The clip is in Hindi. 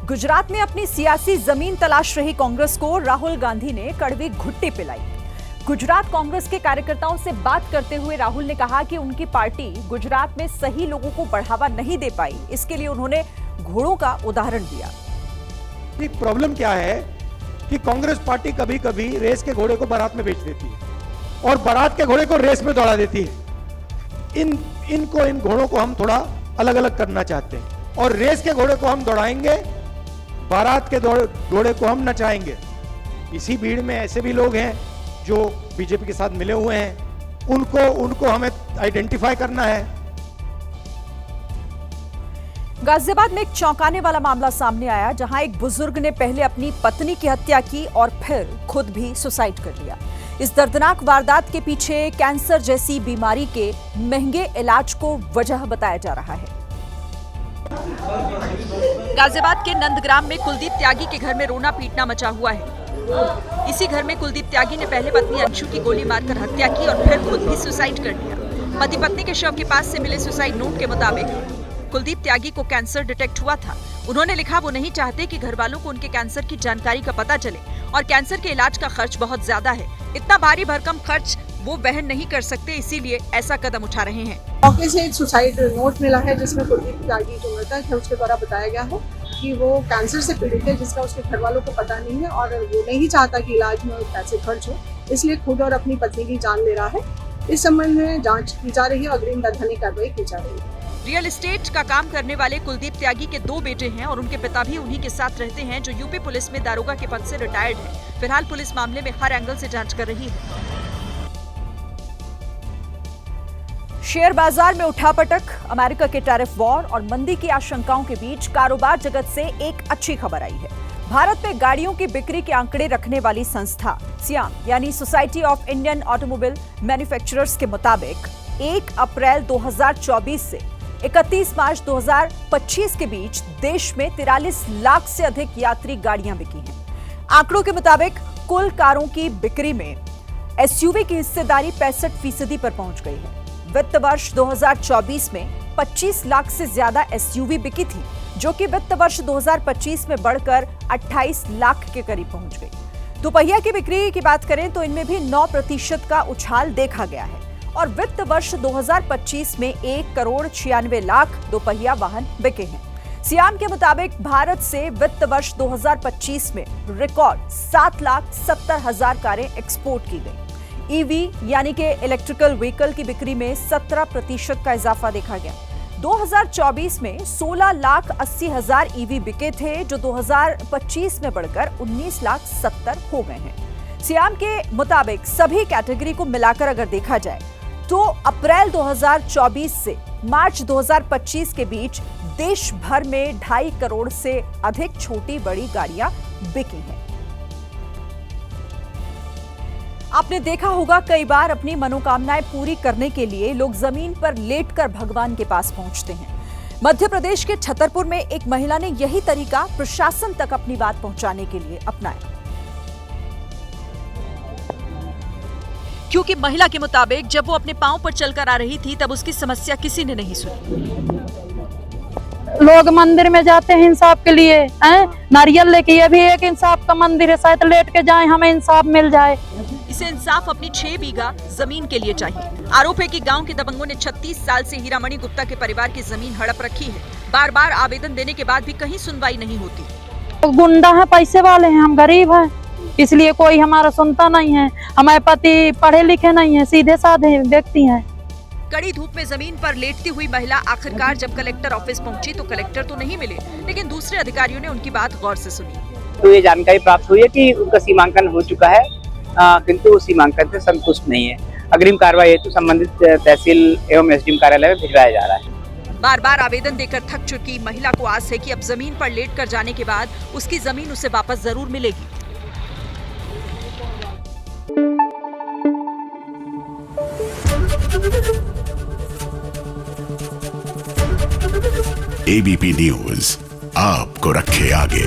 गुजरात में अपनी सियासी जमीन तलाश रही कांग्रेस को राहुल गांधी ने कड़वी घुट्टी पिलाई। गुजरात कांग्रेस के कार्यकर्ताओं से बात करते हुए राहुल ने कहा कि उनकी पार्टी गुजरात में सही लोगों को बढ़ावा नहीं दे पाई, इसके लिए उन्होंने घोड़ों का उदाहरण दिया। प्रॉब्लम क्या है कि कांग्रेस पार्टी कभी कभी रेस के घोड़े को बारात में बेच देती है और बारात के घोड़े को रेस में दौड़ा देती है। इन घोड़ों को हम थोड़ा अलग अलग करना चाहते हैं और रेस के घोड़े को हम दौड़ाएंगे, बारात के घोड़े को हम नचाएंगे। इसी भीड़ में ऐसे भी लोग हैं जो बीजेपी के साथ मिले हुए हैं, उनको हमें आइडेंटिफाई करना है। गाजियाबाद में एक चौंकाने वाला मामला सामने आया, जहां एक बुजुर्ग ने पहले अपनी पत्नी की हत्या की और फिर खुद भी सुसाइड कर लिया। इस दर्दनाक वारदात के पीछे कैंसर जैसी बीमारी के महंगे इलाज को वजह बताया जा रहा है। गाजियाबाद के नंदग्राम में कुलदीप त्यागी के घर में रोना पीटना मचा हुआ है। इसी घर में कुलदीप त्यागी ने पहले पत्नी अंशु की गोली मारकर हत्या की और फिर खुद भी सुसाइड कर लिया। पति पत्नी के शव के पास से मिले सुसाइड नोट के मुताबिक कुलदीप त्यागी को कैंसर डिटेक्ट हुआ था। उन्होंने लिखा वो नहीं चाहते कि घर वालों को उनके कैंसर की जानकारी का पता चले और कैंसर के इलाज का खर्च बहुत ज्यादा है। इतना भारी भरकम खर्च वो वहन नहीं कर सकते, इसीलिए ऐसा कदम उठा रहे हैं। मौके से एक सुसाइड नोट मिला है जिसमें कुलदीप त्यागी जो मृतक है उसके द्वारा बताया गया है कि वो कैंसर से पीड़ित है, जिसका उसके घर वालों को पता नहीं है और वो नहीं चाहता कि इलाज में पैसे खर्च हो, इसलिए खुद और अपनी पत्नी की जान ले रहा है। इस संबंध में जांच की जा रही है, अग्रिम वैधानिक कार्रवाई की जा रही है। रियल एस्टेट का काम करने वाले कुलदीप त्यागी के 2 बेटे हैं और उनके पिता भी उन्हीं के साथ रहते हैं, जो यूपी पुलिस में दारोगा के पद से रिटायर्ड है। फिलहाल पुलिस मामले में हर एंगल से जांच कर रही है। शेयर बाजार में उठापटक, अमेरिका के टैरिफ वॉर और मंदी की आशंकाओं के बीच कारोबार जगत से एक अच्छी खबर आई है। भारत में गाड़ियों की बिक्री के आंकड़े रखने वाली संस्था सियाम यानी society of Indian automobile manufacturers के मुताबिक 1 अप्रैल 2024 से 31 मार्च 2025 के बीच देश में 43 लाख से अधिक यात्री गाड़ियां बिकी हैं। आंकड़ों के मुताबिक कुल कारों की बिक्री में एसयूवी की हिस्सेदारी 65% पर पहुंच गई है। वित्त वर्ष 2024 में 25 लाख से ज्यादा एसयूवी बिकी थी, जो कि वित्त वर्ष 2025 में बढ़कर 28 लाख के करीब पहुंच गई। दोपहिया की बिक्री की बात करें तो इनमें भी 9% का उछाल देखा गया है और वित्त वर्ष 2025 में 1,96,00,000 दोपहिया वाहन बिके हैं। सियाम के मुताबिक भारत से वित्त वर्ष 2025 में रिकॉर्ड 7,70,000 कारें एक्सपोर्ट की गई। ईवी यानी कि इलेक्ट्रिकल व्हीकल की बिक्री में 17% का इजाफा देखा गया। 2024 में 16,80,000 ईवी बिके थे, जो 2025 में बढ़कर 19,70,000 हो गए हैं। सियाम के मुताबिक सभी कैटेगरी को मिलाकर अगर देखा जाए तो अप्रैल 2024 से मार्च 2025 के बीच देश भर में 2.5 करोड़ से अधिक छोटी बड़ी गाड़ियां बिकी हैं। आपने देखा होगा कई बार अपनी मनोकामनाएं पूरी करने के लिए लोग जमीन पर लेटकर भगवान के पास पहुंचते हैं। मध्य प्रदेश के छतरपुर में एक महिला ने यही तरीका प्रशासन तक अपनी बात पहुंचाने के लिए अपनाया, क्योंकि महिला के मुताबिक जब वो अपने पांव पर चलकर आ रही थी तब उसकी समस्या किसी ने नहीं सुनी। लोग मंदिर में जाते हैं इंसाफ के लिए, नारियल लेके, ये भी एक इंसाफ का मंदिर है, शायद लेट के जाएं हमें इंसाफ मिल जाए। इसे इंसाफ अपनी 6 बीघा जमीन के लिए चाहिए। आरोप है कि गांव के दबंगों ने 36 साल से हीरामणि गुप्ता के परिवार की जमीन हड़प रखी है। बार बार आवेदन देने के बाद भी कहीं सुनवाई नहीं होती। गुंडा है, पैसे वाले हैं, हम गरीब हैं, इसलिए कोई हमारा सुनता नहीं है। हमारे पति पढ़े लिखे नहीं है, सीधे साधे व्यक्ति हैं। कड़ी धूप में जमीन पर लेटती हुई महिला आखिरकार जब कलेक्टर ऑफिस पहुंची तो कलेक्टर तो नहीं मिले, लेकिन दूसरे अधिकारियों ने उनकी बात गौर से सुनी। तो ये जानकारी प्राप्त हुई है कि उनका सीमांकन हो चुका है, किंतु उस सीमांकन से संतुष्ट नहीं है। अग्रिम कार्रवाई हेतु संबंधित तहसील एवं एसडीएम कार्यालय में भिजवाया जा रहा है। बार बार आवेदन देकर थक चुकी महिला को आस है कि अब जमीन पर लेट कर जाने के बाद उसकी जमीन उसे वापस जरूर मिलेगी। एबीपी न्यूज आपको रखे आगे।